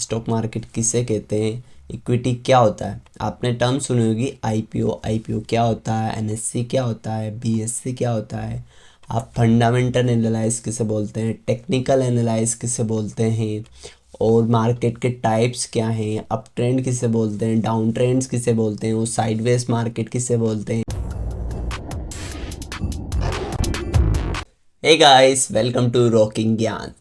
Stock market किसे कहते हैं, इक्विटी क्या होता है। आपने टर्म सुनी होगी आईपीओ क्या होता है, एनएससी क्या होता है, बीएससी क्या होता है। आप फंडामेंटल एनालाइज किसे बोलते हैं, टेक्निकल एनालाइज किसे बोलते हैं, और मार्केट के टाइप्स क्या हैं, अप ट्रेंड किसे बोलते हैं, डाउन ट्रेंड्स किसे बोलते हैं, और साइडवेज मार्केट किसे बोलते हैं। Hey guys, welcome to rocking Gyan.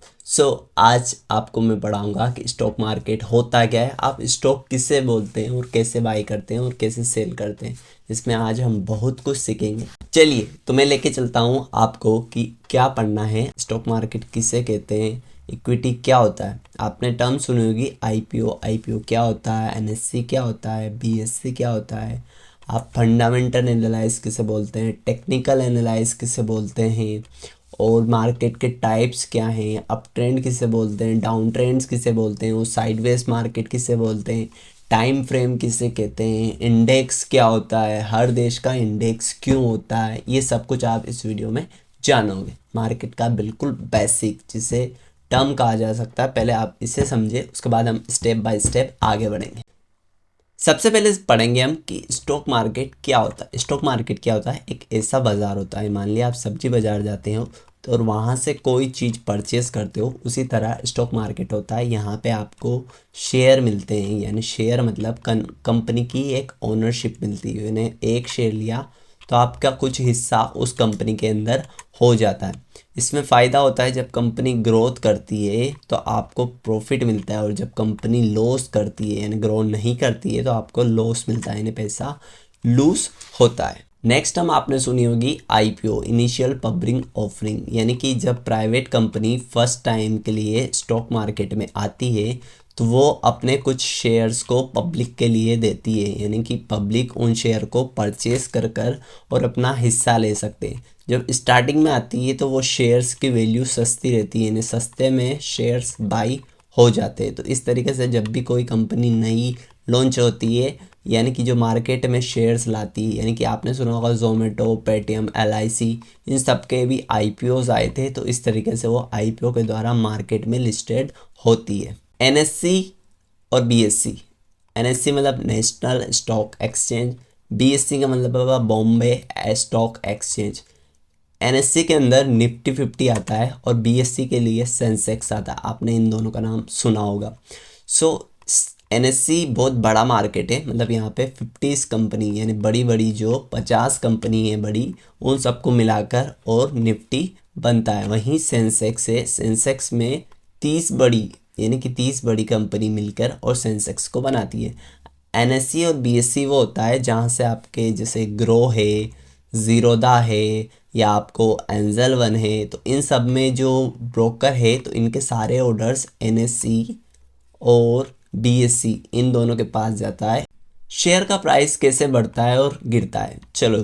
आज आपको मैं पढ़ाऊंगा कि स्टॉक मार्केट होता क्या है, आप स्टॉक किसे बोलते हैं और कैसे बाई करते हैं और कैसे सेल करते हैं। इसमें आज हम बहुत कुछ सीखेंगे। चलिए तो मैं लेके चलता हूँ आपको कि क्या पढ़ना है, स्टॉक मार्केट किसे कहते हैं, इक्विटी क्या होता है। आपने टर्म सुनी होगी आईपीओ क्या होता है, एनएससी क्या होता है, बीएससी क्या होता है। आप फंडामेंटल एनालाइज किसे बोलते हैं, टेक्निकल एनालाइज किसे बोलते हैं, और मार्केट के टाइप्स क्या हैं, अप ट्रेंड किसे बोलते हैं, डाउन ट्रेंड्स किसे बोलते हैं, और साइडवेज मार्केट किसे बोलते हैं, टाइम फ्रेम किसे कहते हैं, इंडेक्स क्या होता है, हर देश का इंडेक्स क्यों होता है। ये सब कुछ आप इस वीडियो में जानोगे। मार्केट का बिल्कुल बेसिक जिसे टर्म कहा जा सकता है, पहले आप इसे समझे, उसके बाद हम स्टेप बाय स्टेप आगे बढ़ेंगे। सबसे पहले पढ़ेंगे हम कि स्टॉक मार्केट क्या होता है। स्टॉक मार्केट क्या होता है, एक ऐसा बाज़ार होता है, मान लिया आप सब्जी बाज़ार जाते हो तो और वहाँ से कोई चीज़ परचेस करते हो, उसी तरह स्टॉक मार्केट होता है। यहाँ पे आपको शेयर मिलते हैं, यानी शेयर मतलब कंपनी की एक ओनरशिप मिलती है। यानी एक शेयर लिया तो आपका कुछ हिस्सा उस कंपनी के अंदर हो जाता है। इसमें फ़ायदा होता है जब कंपनी ग्रोथ करती है तो आपको प्रॉफिट मिलता है, और जब कंपनी लॉस करती है यानी ग्रो नहीं करती है तो आपको लॉस मिलता है, यानी पैसा लूज होता है। नेक्स्ट हम आपने सुनी होगी आईपीओ, इनिशियल पब्लिक ऑफरिंग, यानी कि जब प्राइवेट कंपनी फर्स्ट टाइम के लिए स्टॉक मार्केट में आती है तो वो अपने कुछ शेयर्स को पब्लिक के लिए देती है, यानी कि पब्लिक उन शेयर को परचेस कर और अपना हिस्सा ले सकते हैं। जब स्टार्टिंग में आती है तो वो शेयर्स की वैल्यू सस्ती रहती है, यानी सस्ते में शेयर्स बाई हो जाते हैं। तो इस तरीके से जब भी कोई कंपनी नई लॉन्च होती है, यानी कि जो मार्केट में शेयर्स लाती है, यानी कि आपने सुना होगा जोमेटो, पेटीएम, एलआईसी, इन सब के भी आईपीओज आए थे। तो इस तरीके से वो आईपीओ के द्वारा मार्केट में लिस्टेड होती है। एनएससी और बीएससी, एनएससी मतलब नेशनल स्टॉक एक्सचेंज, बीएससी का मतलब होगा बॉम्बे स्टॉक एक्सचेंज। एनएससी के अंदर निफ्टी 50 आता है और बीएससी के लिए सेंसेक्स आता है। आपने इन दोनों का नाम सुना होगा। एनएससी बहुत बड़ा मार्केट है, मतलब यहाँ पे 50 कंपनी यानी बड़ी बड़ी जो 50 कंपनी है बड़ी, उन सबको मिलाकर और निफ्टी बनता है। वहीं सेंसेक्स है, सेंसेक्स में 30 बड़ी यानी कि 30 बड़ी कंपनी मिलकर और सेंसेक्स को बनाती है। एनएससी और बीएससी वो होता है जहाँ से आपके जैसे ग्रो है, ज़ीरोदा है, या आपको एंजल वन है, तो इन सब में जो ब्रोकर है तो इनके सारे ऑर्डर्स एनएससी और बीएससी इन दोनों के पास जाता है। शेयर का प्राइस कैसे बढ़ता है और गिरता है, चलो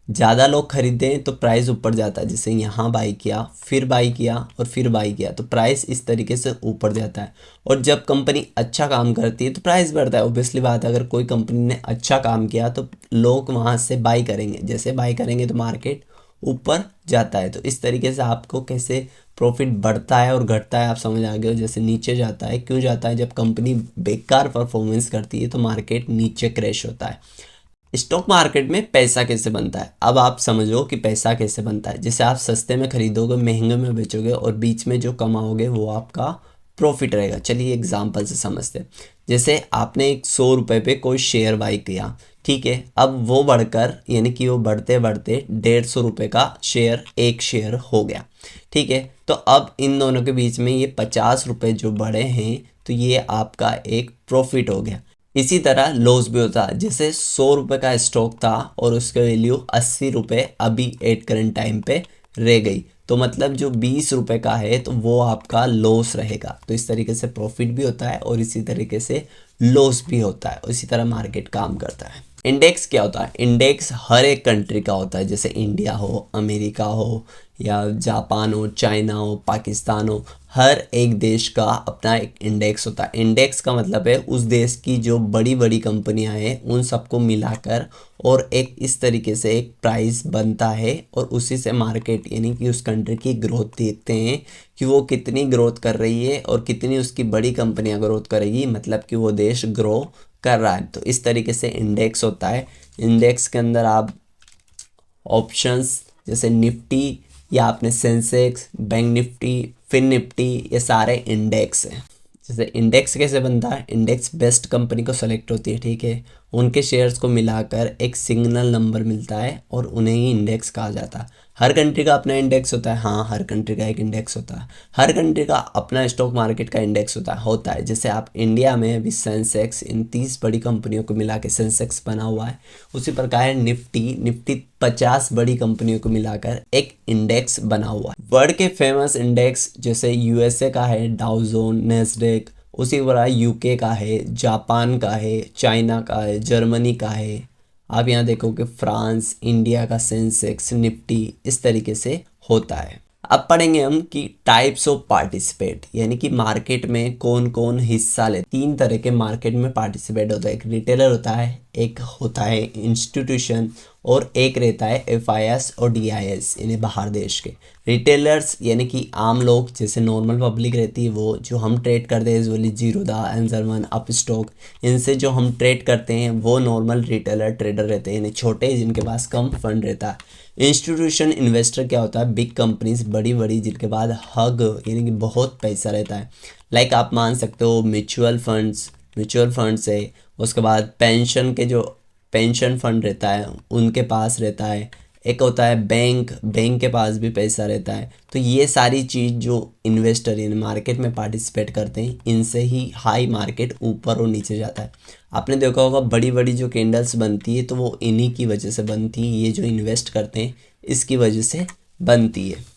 ज़्यादा लोग खरीदें तो प्राइस ऊपर जाता है, जैसे यहाँ बाई किया, फिर बाई किया और फिर बाई किया तो प्राइस इस तरीके से ऊपर जाता है। और जब कंपनी अच्छा काम करती है तो प्राइस बढ़ता है। ऑब्वियसली बात है, अगर कोई कंपनी ने अच्छा काम किया तो लोग वहाँ से बाई करेंगे, जैसे बाई करेंगे तो मार्केट ऊपर जाता है। तो इस तरीके से आपको कैसे प्रॉफिट बढ़ता है और घटता है आप समझ आ गए हो। जैसे नीचे जाता है, क्यों जाता है, जब कंपनी बेकार परफॉर्मेंस करती है तो मार्केट नीचे क्रैश होता है। स्टॉक मार्केट में पैसा कैसे बनता है, अब आप समझो कि पैसा कैसे बनता है। जैसे आप सस्ते में खरीदोगे, महंगे में बेचोगे और बीच में जो कमाओगे वो आपका प्रॉफिट रहेगा। चलिए एग्जांपल से समझते हैं। जैसे आपने एक 100 रुपये पे कोई शेयर बाई किया, ठीक है, अब वो बढ़कर यानी कि वो बढ़ते बढ़ते 150 रुपये का शेयर एक शेयर हो गया, ठीक है। तो अब इन दोनों के बीच में ये 50 रुपये जो बढ़े हैं तो ये आपका एक प्रॉफिट हो गया। इसी तरह लॉस भी होता है, जैसे 100 रुपये का स्टॉक था और उसका वैल्यू 80 रुपये अभी एट करंट टाइम पे रह गई, तो मतलब जो 20 रुपये का है तो वो आपका लॉस रहेगा। तो इस तरीके से प्रॉफिट भी होता है और इसी तरीके से लॉस भी होता है, और इसी तरह मार्केट काम करता है। इंडेक्स क्या होता है? इंडेक्स हर एक कंट्री का होता है, जैसे इंडिया हो, अमेरिका हो, या जापान हो, चाइना हो, पाकिस्तान हो, हर एक देश का अपना एक इंडेक्स होता है। इंडेक्स का मतलब है उस देश की जो बड़ी बड़ी कंपनियां हैं उन सबको मिलाकर और एक इस तरीके से एक प्राइस बनता है, और उसी से मार्केट यानी कि उस कंट्री की ग्रोथ देखते हैं कि वो कितनी ग्रोथ कर रही है और कितनी उसकी बड़ी कंपनियां ग्रोथ करेगी, मतलब कि वो देश ग्रो कर रहा है। तो इस तरीके से इंडेक्स होता है। इंडेक्स के अंदर आप ऑप्शंस जैसे निफ्टी या आपने Sensex, bank Nifty, fin Nifty, ये सारे इंडेक्स हैं। जैसे इंडेक्स कैसे बनता है? इंडेक्स बेस्ट कंपनी को सेलेक्ट होती है, ठीक है, उनके शेयर्स को मिलाकर एक सिग्नल नंबर मिलता है और उन्हें ही इंडेक्स कहा जाता है। हर कंट्री का अपना इंडेक्स होता है, हाँ, हर कंट्री का एक इंडेक्स होता है। हर कंट्री का अपना स्टॉक मार्केट का इंडेक्स होता है। जैसे आप इंडिया में अभी सेंसेक्स, इन 30 बड़ी कंपनियों को मिला के सेंसेक्स बना हुआ है, उसी प्रकार निफ्टी 50 बड़ी कंपनियों को मिलाकर एक इंडेक्स बना हुआ है। वर्ल्ड के फेमस इंडेक्स जैसे यूएसए का है डाउ जोन, नेस्डेक, उसी तरह यूके का है, जापान का है, चाइना का है, जर्मनी का है। आप यहाँ देखो कि फ्रांस, इंडिया का सेंसेक्स, निफ्टी, इस तरीके से होता है। अब पढ़ेंगे हम कि टाइप्स ऑफ पार्टिसिपेट, यानी कि मार्केट में कौन कौन हिस्सा ले। 3 तरह के मार्केट में पार्टिसिपेट होता है। एक रिटेलर होता है, एक होता है इंस्टीट्यूशन, और एक रहता है एफआईएस और डीआईएस, यानी बाहर देश के। रिटेलर्स यानी कि आम लोग, जैसे नॉर्मल पब्लिक रहती है, वो जो हम ट्रेड करते हैं usually Zerodha, angel one, up stock, इनसे जो हम ट्रेड करते हैं वो नॉर्मल रिटेलर ट्रेडर रहते हैं, यानी छोटे, जिनके पास कम फंड रहता है। इंस्टीट्यूशन इन्वेस्टर क्या होता है? बिग कंपनीज, बड़ी बड़ी, जिनके पास हग यानी कि बहुत पैसा रहता है। लाइक आप मान सकते हो म्यूचुअल फंड्स है, उसके बाद पेंशन के जो पेंशन फंड रहता है उनके पास रहता है। एक होता है बैंक के पास भी पैसा रहता है। तो ये सारी चीज़ जो इन्वेस्टर यानी मार्केट में पार्टिसिपेट करते हैं, इनसे ही हाई मार्केट ऊपर और नीचे जाता है। आपने देखा होगा बड़ी बड़ी जो कैंडल्स बनती है तो वो इन्हीं की वजह से बनती है, ये जो इन्वेस्ट करते हैं इसकी वजह से बनती है।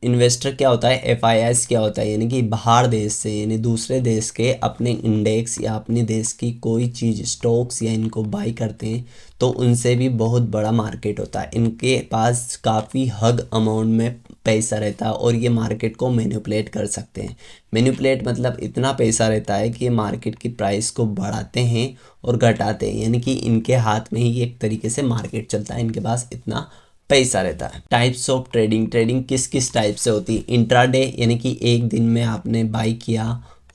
इन्वेस्टर क्या होता है? एफआईएस क्या होता है? यानी कि बाहर देश से, यानी दूसरे देश के अपने इंडेक्स या अपने देश की कोई चीज़, स्टॉक्स या इनको बाई करते हैं, तो उनसे भी बहुत बड़ा मार्केट होता है। इनके पास काफ़ी हग अमाउंट में पैसा रहता है और ये मार्केट को मैनिपुलेट कर सकते हैं। मैनिपुलेट मतलब इतना पैसा रहता है कि ये मार्केट की प्राइस को बढ़ाते हैं और घटाते हैं, यानी कि इनके हाथ में ही एक तरीके से मार्केट चलता है, इनके पास इतना पैसा रहता है। टाइप्स ऑफ ट्रेडिंग किस किस टाइप से होती है? इंट्राडे यानी कि एक दिन में आपने बाई किया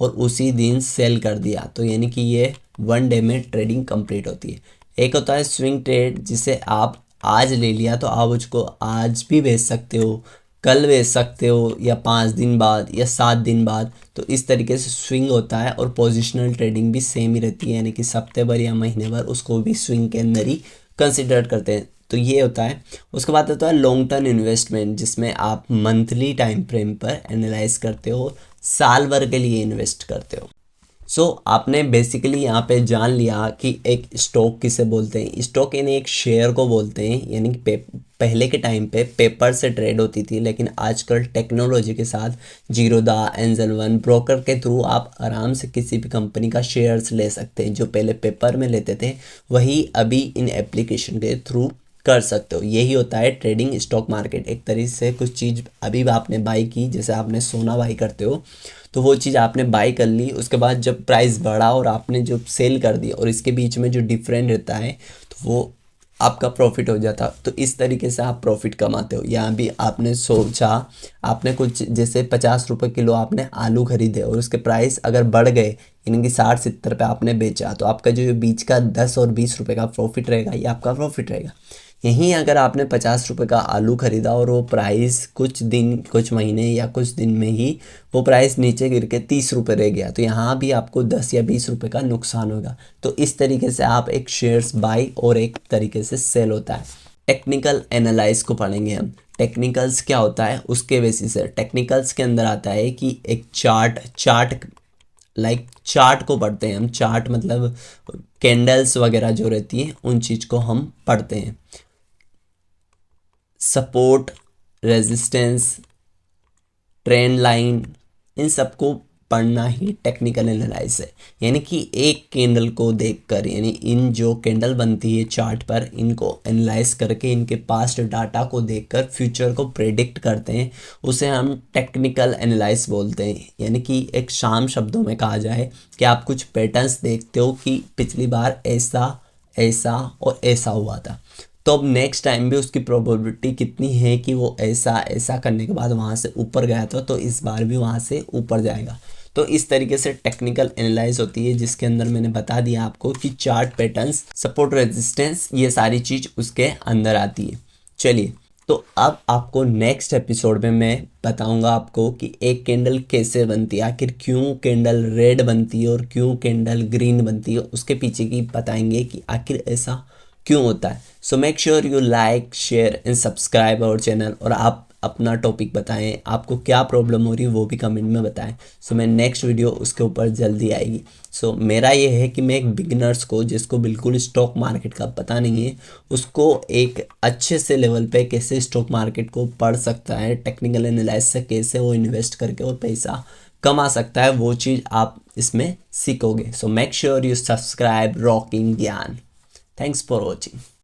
और उसी दिन सेल कर दिया, तो यानी कि ये 1 डे में ट्रेडिंग कंप्लीट होती है। एक होता है स्विंग ट्रेड, जिसे आप आज ले लिया तो आप उसको आज भी बेच सकते हो, कल बेच सकते हो, या 5 दिन बाद या 7 दिन बाद। तो इस तरीके से स्विंग होता है। और पोजिशनल ट्रेडिंग भी सेम ही रहती है, यानी कि हफ्ते भर या महीने भर उसको भी स्विंग के अंदर ही कंसिडर करते हैं। तो ये होता है। उसके बाद होता है लॉन्ग टर्म इन्वेस्टमेंट, जिसमें आप मंथली टाइम फ्रेम पर एनालाइज करते हो, साल भर के लिए इन्वेस्ट करते हो। आपने बेसिकली यहाँ पे जान लिया कि एक स्टॉक किसे बोलते हैं। स्टॉक यानी एक शेयर को बोलते हैं, यानी कि पहले के टाइम पे पेपर से ट्रेड होती थी, लेकिन आजकल टेक्नोलॉजी के साथ जीरोधा, एंजल वन, ब्रोकर के थ्रू आप आराम से किसी भी कंपनी का शेयर्स ले सकते हैं। जो पहले पेपर में लेते थे वही अभी इन एप्लीकेशन के थ्रू कर सकते हो। यही होता है ट्रेडिंग स्टॉक मार्केट। एक तरीके से कुछ चीज़ अभी आपने बाई की, जैसे आपने सोना बाई करते हो, तो वो चीज़ आपने बाई कर ली, उसके बाद जब प्राइस बढ़ा और आपने जो सेल कर दी, और इसके बीच में जो डिफरेंट रहता है तो वो आपका प्रॉफिट हो जाता। तो इस तरीके से आप प्रॉफिट कमाते हो। यहाँ भी आपने सोचा, आपने कुछ जैसे 50 रुपये किलो आपने आलू खरीदे और उसके प्राइस अगर बढ़ गए, यानी कि 60-70 पे आपने बेचा, तो आपका जो बीच का 10 और 20 रुपये का प्रॉफिट रहेगा, ये आपका प्रॉफिट रहेगा। यहीं अगर आपने 50 रुपये का आलू खरीदा और वो प्राइस कुछ दिन, कुछ महीने या कुछ दिन में ही वो प्राइस नीचे गिर के 30 रुपये रह गया, तो यहाँ भी आपको 10 या 20 रुपये का नुकसान होगा। तो इस तरीके से आप एक शेयर्स बाई और एक तरीके से सेल होता है। टेक्निकल एनालाइज को पढ़ेंगे हम। टेक्निकल्स क्या होता है उसके बेसिस से। टेक्निकल्स के अंदर आता है कि एक चार्ट को पढ़ते हैं हम। चार्ट मतलब कैंडल्स वगैरह जो रहती हैं उन चीज़ को हम पढ़ते हैं। सपोर्ट, रेजिस्टेंस, ट्रेंड लाइन, इन सबको पढ़ना ही टेक्निकल एनालिसिस है। यानी कि एक कैंडल को देखकर, यानी इन जो कैंडल बनती है चार्ट पर, इनको एनालाइज करके इनके पास्ट डाटा को देखकर फ्यूचर को प्रेडिक्ट करते हैं, उसे हम टेक्निकल एनालिसिस बोलते हैं। यानी कि एक शाम शब्दों में कहा जाए कि आप कुछ पैटर्न्स देखते हो कि पिछली बार ऐसा ऐसा और ऐसा हुआ था, तो अब नेक्स्ट टाइम भी उसकी प्रोबेबिलिटी कितनी है कि वो ऐसा ऐसा करने के बाद वहाँ से ऊपर गया था, तो इस बार भी वहाँ से ऊपर जाएगा। तो इस तरीके से टेक्निकल एनालाइज होती है, जिसके अंदर मैंने बता दिया आपको कि चार्ट पैटर्न्स, सपोर्ट, रेजिस्टेंस, ये सारी चीज़ उसके अंदर आती है। चलिए, तो अब आपको नेक्स्ट एपिसोड में मैं बताऊंगा आपको कि एक कैंडल कैसे बनती है, आखिर क्यों कैंडल रेड बनती है और क्यों कैंडल ग्रीन बनती है, उसके पीछे की बताएंगे कि आखिर ऐसा क्यों होता है। So make sure you like, share and subscribe our channel. और आप अपना टॉपिक बताएं, आपको क्या प्रॉब्लम हो रही है वो भी कमेंट में बताएं। सो मैं नेक्स्ट वीडियो उसके ऊपर जल्दी आएगी। सो मेरा ये है कि मैं एक बिगिनर्स को, जिसको बिल्कुल स्टॉक मार्केट का पता नहीं है, उसको एक अच्छे से लेवल पे कैसे स्टॉक मार्केट को पढ़ सकता है, टेक्निकल एनालिसिस से कैसे वो इन्वेस्ट करके और पैसा कमा सकता है, वो चीज़ आप इसमें सीखोगे। सो make sure you subscribe rocking ज्ञान। Thanks for watching.